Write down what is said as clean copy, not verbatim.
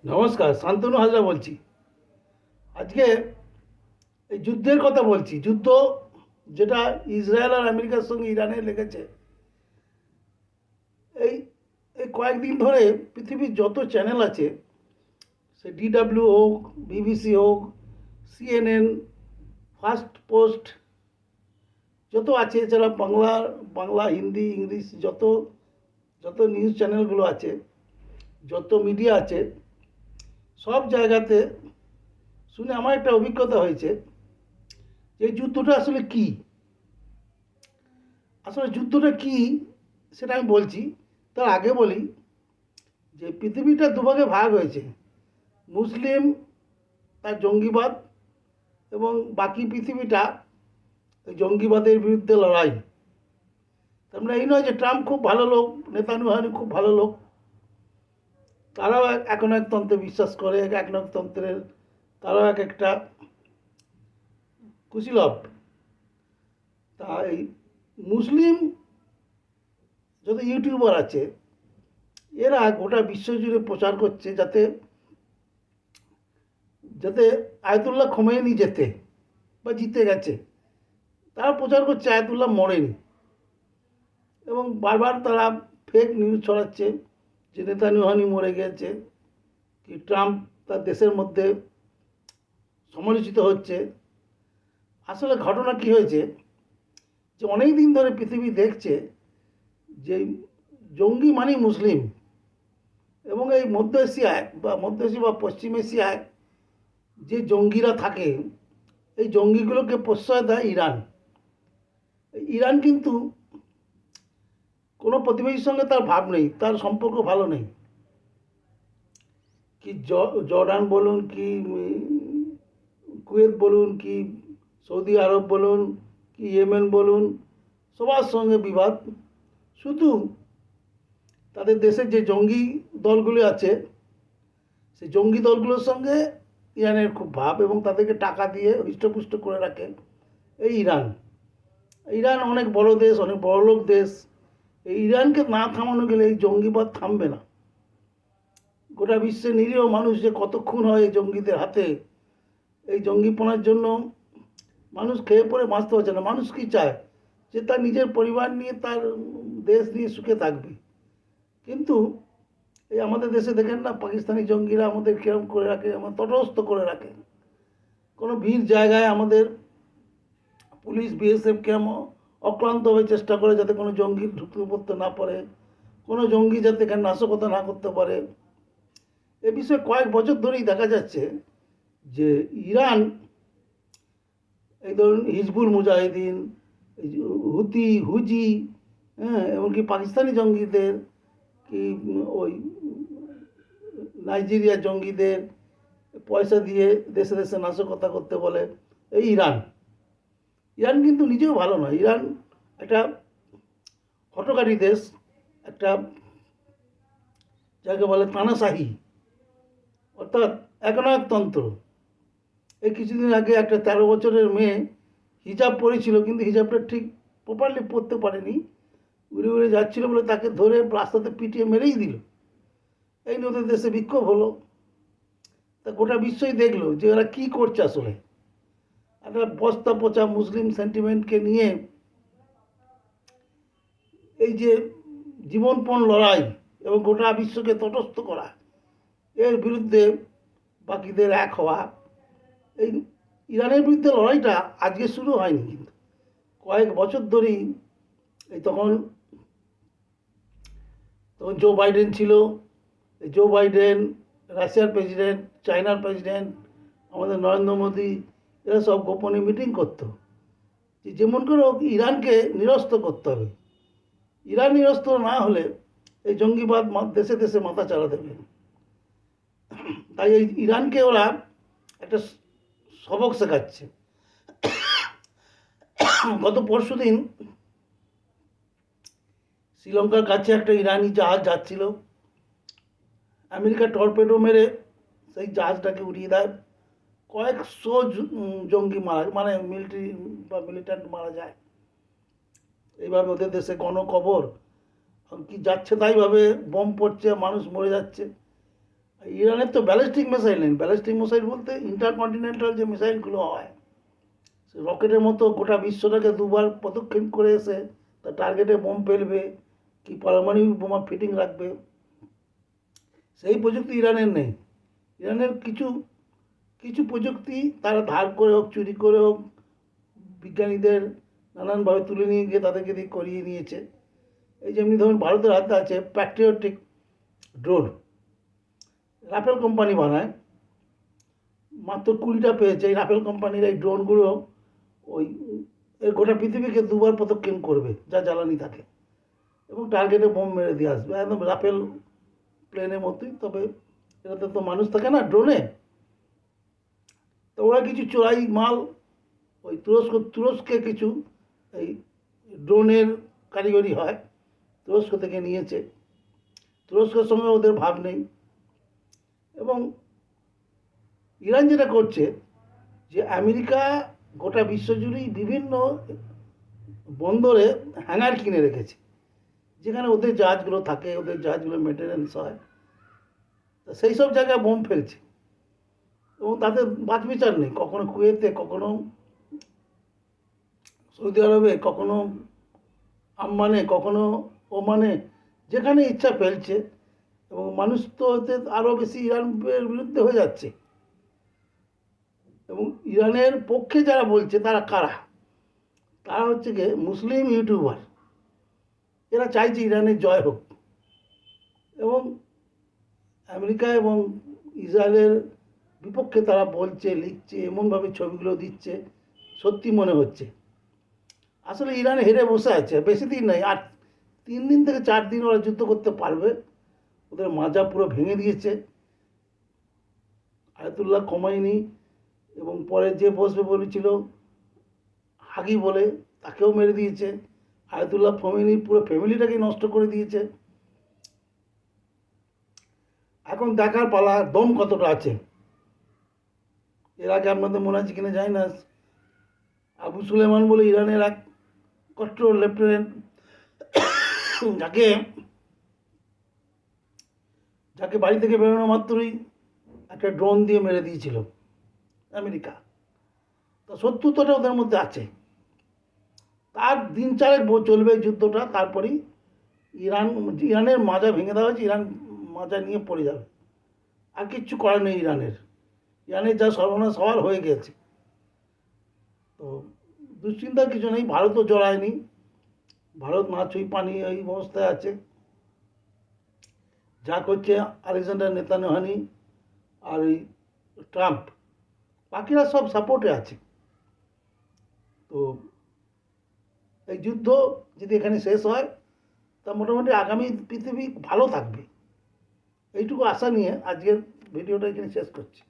নমস্কার, শান্তনু হাজরা বলছি। আজকে এই যুদ্ধের কথা বলছি। যুদ্ধ যেটা ইসরায়েল আর আমেরিকার সঙ্গে ইরানের লেগেছে। এই এই কয়েকদিন ধরে পৃথিবীর যত চ্যানেল আছে, সে ডিডাব্লিউ হোক, বিবিসি হোক, সিএনএন, ফার্স্ট পোস্ট, যত আছে, এছাড়া বাংলা, হিন্দি, ইংলিশ, যত যত নিউজ চ্যানেলগুলো আছে, যত মিডিয়া আছে, সব জায়গাতে শুনে আমার একটা অভিজ্ঞতা হয়েছে যে এই যুদ্ধটা আসলে কী। আসলে যুদ্ধটা কী সেটা আমি বলছি। তার আগে বলি যে পৃথিবীটা দুভাগে ভাগ হয়েছে। মুসলিম, তার জঙ্গিবাদ, এবং বাকি পৃথিবীটা ওই জঙ্গিবাদের বিরুদ্ধে লড়াই। তার মানে এই নয় যে ট্রাম্প খুব ভালো লোক, নেতানিয়াহু খুব ভালো লোক। তারাও এক এক তন্ত্রে বিশ্বাস করে, এক এক তন্ত্রের তারাও এক একটা কুশীলব। তাই মুসলিম যত ইউটিউবার আছে, এরা গোটা বিশ্বজুড়ে প্রচার করছে যাতে যাতে আয়াতুল্লাহ খোমেনি যেতে বা জিতে গেছে। তারা প্রচার করছে আয়াতুল্লাহ মরেনি, এবং বারবার তারা ফেক নিউজ ছড়াচ্ছে যে নেতানিয়াহু মরে গেছে, কি ট্রাম্প তার দেশের মধ্যে সমালোচিত হচ্ছে। আসলে ঘটনা কি হয়েছে যে অনেক দিন ধরে পৃথিবী দেখছে যে জঙ্গি মানেই মুসলিম, এবং এই মধ্য এশিয়া বা পশ্চিম এশিয়ায় যে জঙ্গিরা থাকে, এই জঙ্গিগুলোকে প্রশ্রয় দেয় ইরান। ইরান কিন্তু কোনো প্রতিবেশীর সঙ্গে তার ভাব নেই, তার সম্পর্ক ভালো নেই। কি জর্ডান বলুন, কি কুয়েত বলুন, কি সৌদি আরব বলুন, কি ইয়েমেন বলুন, সবার সঙ্গে বিবাদ। শুধু তাদের দেশের যে জঙ্গি দলগুলি আছে, সেই জঙ্গি দলগুলোর সঙ্গে ইরানের খুব ভাব, এবং তাদেরকে টাকা দিয়ে হৃষ্টপুষ্ট করে রাখে এই ইরান। ইরান অনেক বড় দেশ, অনেক বড়লোক দেশ। এই ইরানকে না থামানো গেলে এই জঙ্গিবাদ থামবে না। গোটা বিশ্বে নিরীহ মানুষ যে কত খুন হয় এই জঙ্গিদের হাতে, এই জঙ্গিপনার জন্য মানুষ খেয়ে পড়ে বাঁচতে পারছে না। মানুষ কি চায়? যে তার নিজের পরিবার নিয়ে, তার দেশ নিয়ে সুখে থাকবে। কিন্তু এই আমাদের দেশে দেখেন না, পাকিস্তানি জঙ্গিরা আমাদের কিরম করে রাখে, আমাদের তটস্থ করে রাখে। কোনো ভিড় জায়গায় আমাদের পুলিশ, বিএসএফ কেমন অক্লান্তভাবে চেষ্টা করে যাতে কোনো জঙ্গি ঢুকতে পড়তে না পারে, কোনো জঙ্গি যাতে এখানে নাশকতা না করতে পারে। এ বিষয়ে কয়েক বছর ধরেই দেখা যাচ্ছে যে ইরান, এই ধরুন হিজবুল মুজাহিদিন, হুজি, হ্যাঁ, এমনকি পাকিস্তানি জঙ্গিদের, কি ওই নাইজেরিয়ার জঙ্গিদের পয়সা দিয়ে দেশে দেশে নাশকতা করতে বলে এই ইরান। ইরান কিন্তু নিজেও ভালো নয়। ইরান একটা হঠকারী দেশ, একটা যাকে বলে তানাশাহি, অর্থাৎ একনায়কতন্ত্র। এই কিছুদিন আগে একটা 13 বছরের মেয়ে হিজাব পরেছিল, কিন্তু হিজাবটা ঠিক প্রপারলি পরতে পারেনি, উড়ে উড়ে যাচ্ছিল বলে তাকে ধরে রাস্তাতে পিটিয়ে মেরেই দিল। এই নিয়ে ওদের দেশে বিক্ষোভ হলো। তা গোটা বিশ্বই দেখলো যে এরা কী করছে আসলে। একটা বস্তা পচা মুসলিম সেন্টিমেন্টকে নিয়ে এই যে জীবনপণ লড়াই এবং গোটা বিশ্বকে তটস্থ করা, এর বিরুদ্ধে বাকিদের এক হওয়া। এই ইরানের বিরুদ্ধে লড়াইটা আজকে শুরু হয়নি, কিন্তু কয়েক বছর ধরেই। এই তখন তখন জো বাইডেন ছিল। জো বাইডেন, রাশিয়ার প্রেসিডেন্ট, চায়নার প্রেসিডেন্ট, আমাদের নরেন্দ্র মোদী, এরা সব গোপনে মিটিং করতো যে যেমন করে হোক ইরানকে নিরস্ত করতে হবে। ইরান নিরস্ত না হলে এই জঙ্গিবাদ দেশে দেশে মাথা চাড়া দেবে। তাই এই ইরানকে ওরা একটা সবক শেখাচ্ছে। গত পরশু দিন শ্রীলঙ্কার কাছে একটা ইরানি জাহাজ যাচ্ছিল, আমেরিকা টর্পেডো মেরে সেই জাহাজটাকে উড়িয়ে দেয়। কয়েকশো জঙ্গি মারা, মানে মিলিটারি বা মিলিট্যান্ট মারা যায়। এইভাবে ওদের দেশে গণকবর কি যাচ্ছে তাইভাবে বোম পড়ছে, মানুষ মরে যাচ্ছে। ইরানের তো ব্যালিস্টিক মিসাইল নেই। ব্যালিস্টিক মিসাইল বলতে ইন্টারকন্টিনেন্টাল যে মিসাইলগুলো হয়, সে রকেটের মতো গোটা বিশ্বটাকে দুবার প্রদক্ষিণ করে এসে তার টার্গেটে বোম ফেলবে কি পারমাণবিক বোমা ফিটিং রাখবে, সেই প্রযুক্তি ইরানের নেই। ইরানের কিছু কিছু প্রযুক্তি তারা ধার করে হোক, চুরি করে হোক, বিজ্ঞানীদের নানানভাবে তুলে নিয়ে গিয়ে তাদেরকে দিয়ে করিয়ে নিয়েছে। এই যেমনি ধরুন ভারতের হাতে আছে প্যাট্রিয়টিক ড্রোন, রাফেল কোম্পানি বানায়, মাত্র 20টা পেয়েছে। এই রাফেল কোম্পানির এই ড্রোনগুলো ওই এর গোটা পৃথিবীকে দুবার প্রদক্ষিণ করবে যা জ্বালানি থাকে, এবং টার্গেটে বোম মেরে দিয়ে আসবে, একদম রাফেল প্লেনের মতোই। তবে এটাতে তো মানুষ থাকে না ড্রোনে। তো ওরা কিছু চোরাই মাল ওই তুরস্কে কিছু এই ড্রোনের কারিগরি হয়, তুরস্ক থেকে নিয়েছে। তুরস্কের সঙ্গে ওদের ভাব নেই। এবং ইরান যেটা করছে, যে আমেরিকা গোটা বিশ্বজুড়েই বিভিন্ন বন্দরে হ্যাঙ্গার কিনে রেখেছে, যেখানে ওদের জাহাজগুলো থাকে, ওদের জাহাজগুলো মেনটেন্যান্স হয়। তা সেই সব জায়গায় বোম ফেলছে, এবং তাদের বাছবিচার নেই। কখনো কুয়েতে, কখনো সৌদি আরবে, কখনো আম্মানে, কখনো ওমানে, যেখানে ইচ্ছা ফেলছে। এবং মানুষ তো এতে আরও বেশি ইরানের বিরুদ্ধে হয়ে যাচ্ছে। এবং ইরানের পক্ষে যারা বলছে তারা কারা? তারা হচ্ছে গিয়ে মুসলিম ইউটিউবার। এরা চাইছে ইরানের জয় হোক, এবং আমেরিকা এবং ইসরায়েলের বিপক্ষে তারা বলছে, লিখছে, এমনভাবে ছবিগুলো দিচ্ছে সত্যি মনে হচ্ছে। আসলে ইরান হেরে বসে আছে, বেশি দিন নাই, আর 3 দিন থেকে 4 দিন ওরা যুদ্ধ করতে পারবে। ওদের মাজা পুরো ভেঙে দিয়েছে আয়াতুল্লাহ খোমেনি, এবং পরে যে বসবে বলেছিল হাগি বলে, তাকেও মেরে দিয়েছে। আয়াতুল্লাহ খোমেনির পুরো ফ্যামিলিটাকে নষ্ট করে দিয়েছে। এখন দেখার পালা দম কতটা আছে। এর আগে আপনাদের মনে আছে কিনা জানি না, আবু সুলেমান বলে ইরানের এক কট্টর লেফটেন্যান্ট, যাকে যাকে বাড়ি থেকে বেরোনো মাত্রই একটা ড্রোন দিয়ে মেরে দিয়েছিল আমেরিকা। তো শত্রুতাটা ওদের মধ্যে আছে। তার দিন 4 চলবে যুদ্ধটা, তারপরেই ইরানের মাজা ভেঙে দেওয়া হয়েছে, ইরান মাজা নিয়ে পড়ে যাবে। আর কিচ্ছু করার নেই ইরানের। ইরানের যা সর্বনাশ হওয়ার হয়ে গেছে। তো দুশ্চিন্তার কিছু নেই, ভারতও জড়ায়নি। ভারত না ছুঁই পানি এই অবস্থায় আছে। যা করছে আলেকজান্ডার নেতানিয়াহু আর ওই ট্রাম্প, বাকিরা সব সাপোর্টে আছে। তো এই যুদ্ধ যদি এখানে শেষ হয়, তা মোটামুটি আগামী পৃথিবী ভালো থাকবে, এইটুকু আশা নিয়ে আজকের ভিডিওটা এখানে শেষ করছি।